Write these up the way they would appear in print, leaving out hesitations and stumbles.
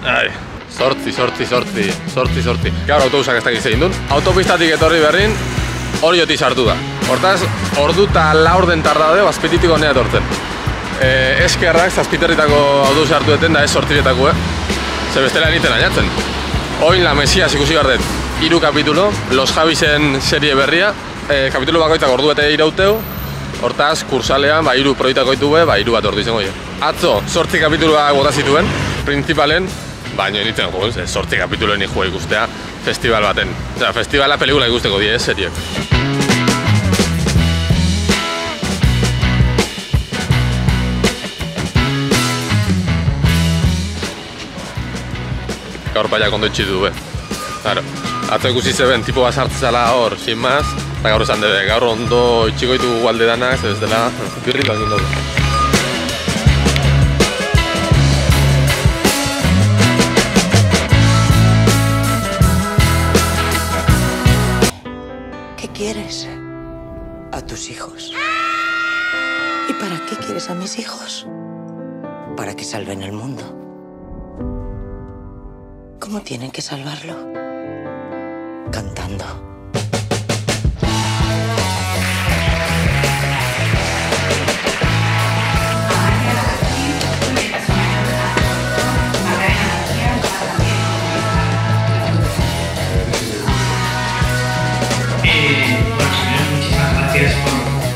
Ai, sortzi. Gaur autobusak ez dakiz egin duen. Autopistatik etorri berrin, hori joti sartu da. Hortaz, ordu eta laurden tardade, azpititik honea etortzen. Eskerrak, zazpiterritako autobus hartu deten da ez sortziretako, Ze bestela niten ainatzen. Oin La Mesias ikusi gardet, 3 kapitulo, Los Javisen serie berria, kapitulo bakoitzak ordu bete irauteu, hortaz, kursalean, 3 proietako ditu 3 bat ordu izango dira. Atzo, 8 kapituloak bota zituen, principalen, baina nintzen jo, 8 kapituloen ikua ikustea festival baten. Osea, festivala pelikula ikusteko die, seriek. Gaur paiak ondo itxitu du, Claro, atzo ikusi zeben, tipo bat sartzala hor, sin más, eta gaur esan debe, gaur ondo itxiko ditugu gualde danak, ez dela, birritu egin dugu. ¿Qué quieres? A tus hijos. ¿Y para qué quieres a mis hijos? Para que salven el mundo. ¿Cómo tienen que salvarlo? Cantando.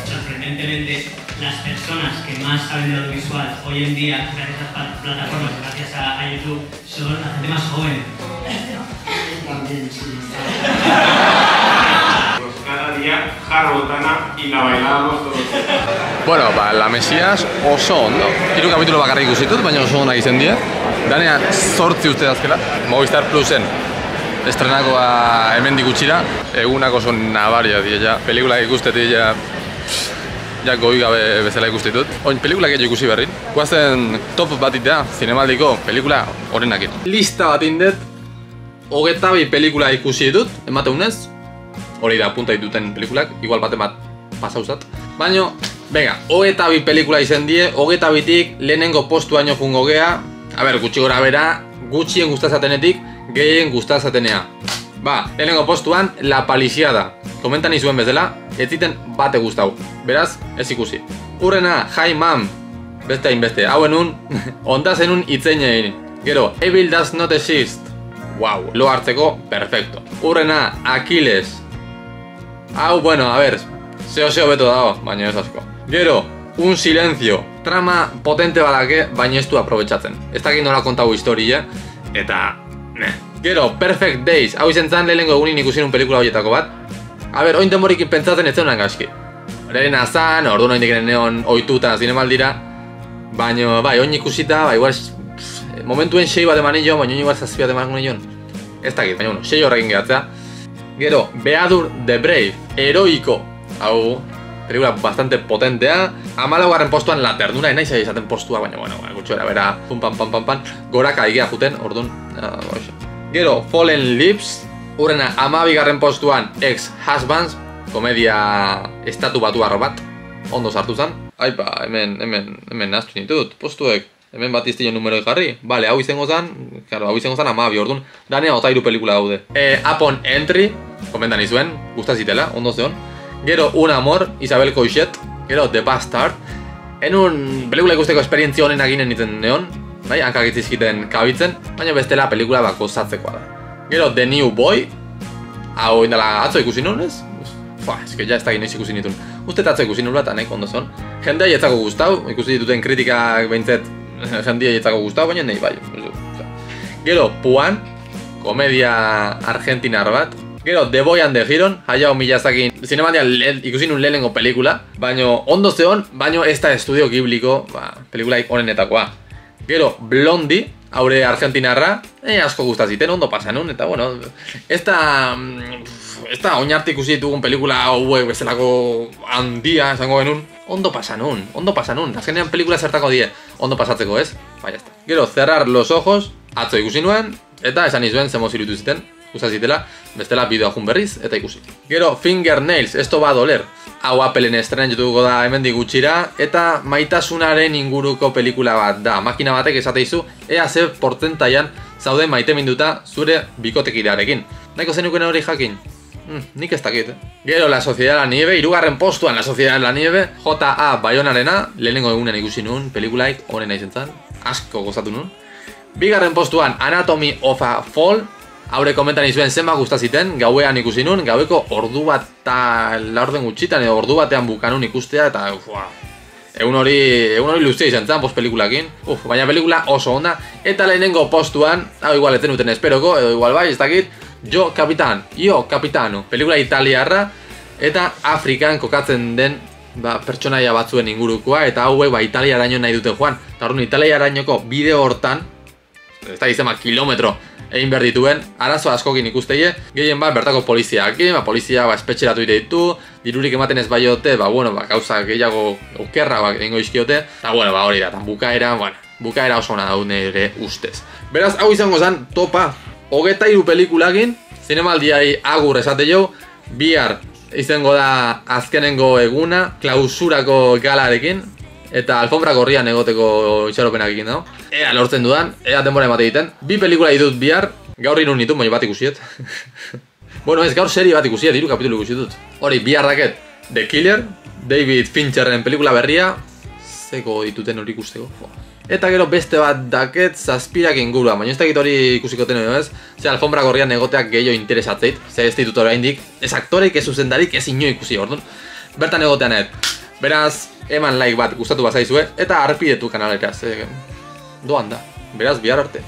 Sorprendentemente, las personas que más saben de audiovisual hoy en día, gracias a estas plataformas, gracias a YouTube, son la gente más joven. También, sí. Pues cada día jar botana y la bailábamos todos. Bueno, La Mesias oso ondo. 3 kapitulo bakarrik ikusitut, baina oso onak izen die. Danea 8 uste dazkela, Movistar Plusen estrenakoa hemendik gutxira, egunak oso nabaria die ja. Pelikulak ikustetik ja goi gabe bezala ikustitut. Oin, pelikulak egin ikusi berrin. Guazen top bat itea, zinemaldiko pelikula horrenakin. Lista bat indet, 22 pelikula ikusi ditut, emateunez. Hori da, punta dituten pelikulak, igual baten bat pasauzat. Baina, venga, 22 pelikula izen die, 22tik lehenengo postuaino jungo gea. A ber, gutxi gora bera, gutxien gustazatenetik, gehien gustazatenea. Ba, lehenengo postuan, La Palisiada. Komentan izuen bezala, ez ziten bate gustau. Beraz, ez ikusi. Urrena, Hi Mom. Beste hainbeste, hauen ondazenun itzein. Gero, Evil Does Not Exist. Wow, lo hartzeko, perfecto. Urrena, Aquiles. Hau, bueno, a ver, zeo beto dago, baina ez asko. Gero, Un Silencio. Trama potente badake, baina ez du aprobetxatzen. Ez dakit nola kontau historia, eta... Gero, Perfect Days. Hau izen zan, lehenengo egunin ikusin un pelikula horietako bat. A ber, oin denborik pentsatzen ez zeunan gaizki. Lehen azan, ordu noin dikenen neon oituta zinemaldira. Baina, bai, oin ikusita, bai, igual... Momentuen 6 bat eman nion, baina igual 7 bat eman nion. Ez dakit, baina, 6 horrekin gehatzea. Gero, Beadur the Brave. Heroiko. Hau, pelikula bastante potentea. 14. postuan La Ternura, nahi zai izaten postua, baina, bueno, gutxo era, bera, pum pam pam pam pam, goraka igea juten, orduan. Gero, Fallen Lips. Urrena, 12. postuan Ex-Husbands, komedia estatu batu bat, ondo sartu zen. Aipa, hemen nahaztu nitut, postuek, hemen bat iztio numeroi jarri. Bale, hau izango zen, claro, hau izango zen 12, orduan, danea 23 pelikula daude. Upon Entry, komentan izuen, gustazitela, ondo zeon. Gero, Un Amor, Isabel Coixet. Gero, The Bastard. Enun pelikula ikusteko esperientzia honen aginen nintzen neon, bai, hankagitzizkiten kabitzen, baina bestela pelikula bako zatzekoa da. Gero, The New Boy. Hau indala atzo ikusi nun, ez? Ez que ja ez da inoiz ikusi nitun. Uste atzo ikusi nun bat, nahiko ondo zon. Jendea jetzako gustau, ikusi dituten kritikak behintzet jendea jetzako gustau, baina nahi bai. Gero, Puan, komedia argentinar bat. Gero, The Boy and the Heron, Hayao Miyazakin zinemaldian ikusi nun lehenengo pelikula, baina ondo zeon, baina ez da estudio Ghibliko pelikulaik honenetakoa. Gero, Blondie, haure argentinarra, asko gustaziten, ondo pasan nun, eta bueno, ez da oinarte ikusi ditugun pelikula hauek bezalako handia esango genuen, ondo pasan nun, azkenean pelikula zertako die, ondo pasatzeko ez, bai, ez da. Gero, Cerrar los Ojos, atzo ikusi nuen, eta esan izuen zemoz irutu ziten, gustazitela, bestela bideoa jun berriz eta ikusi. Gero, Fingernails, esto va a doler. Hau Appleen estrenatuko da hemendik gutxira, eta maitasunaren inguruko pelikula bat da. Makina batek esateizu, ea ze portentaian zauden maiteminduta zure bikotekidearekin. Nahiko zenuken hori jakin? Nik ez dakit. Gero, La Sociedad de la Nieve, 3. postuan La Sociedad de la Nieve, J.A. Bayonarena, lehenengo egunen ikusi nun, pelikulaik honena izen zan, asko gozatu nun. 2. postuan Anatomy of a Fall, haure komentan izuen zenba gustaziten, gauean ikusi nun, gaueko ordu bat eta laurden gutxitan edo ordu batean bukanun ikustea, eta egun hori luzea izan zan, post pelikulakin. Baina pelikula oso onda, eta lehenengo postuan, hau igual eten uten esperoko, edo igual bai, ez dakit, Io Capitano, pelikula italiarra, eta Afrikan kokatzen den pertsonaia batzuen ingurukoa, eta hauek Italiaraino nahi dute joan. Eta horren Italiarainoko bideo hortan, ez da izema kilometro egin behar dituen, arazo askokin ikusteie, gehien bat bertako poliziakin, polizia espetxeratu ditu, dirurik ematen ez baiote, gauza gehiago okerra egingo izkiote, eta hori da, bukaera oso ona daun ere ustez. Beraz, hau izango zen topa 23 pelikulakin, zinemaldiai agur esate jo, bihar izango da azkenengo eguna, klausurako galarekin, eta alfombra gorrian egoteko itxaropenak egin dago. Ea lortzen dudan, ea denbora emate egiten. 2 pelikula ditut bihar, gaur irun nitu, baina bat ikusiet. Bueno, ez gaur serie bat ikusiet, 3 kapitulu ikusitut. Hori, bihar daket, The Killer, David Fincherren pelikula berria, zeko dituten hori ikusteko. Eta gero beste bat daket zazpirak ingurua, baina ez dakit hori ikusikoten edo ez. Ze alfombra gorrian egoteak gehiago interesatzeit, ze ez ditut oraindik, ez aktorek, ez zuzendarik, ez ino ikusi orduan. Bertan egotean ez. Beraz, eman like bat gustatu bazaizue, eta arpidetu kanalera, ze doan da. Beraz, bihar arte.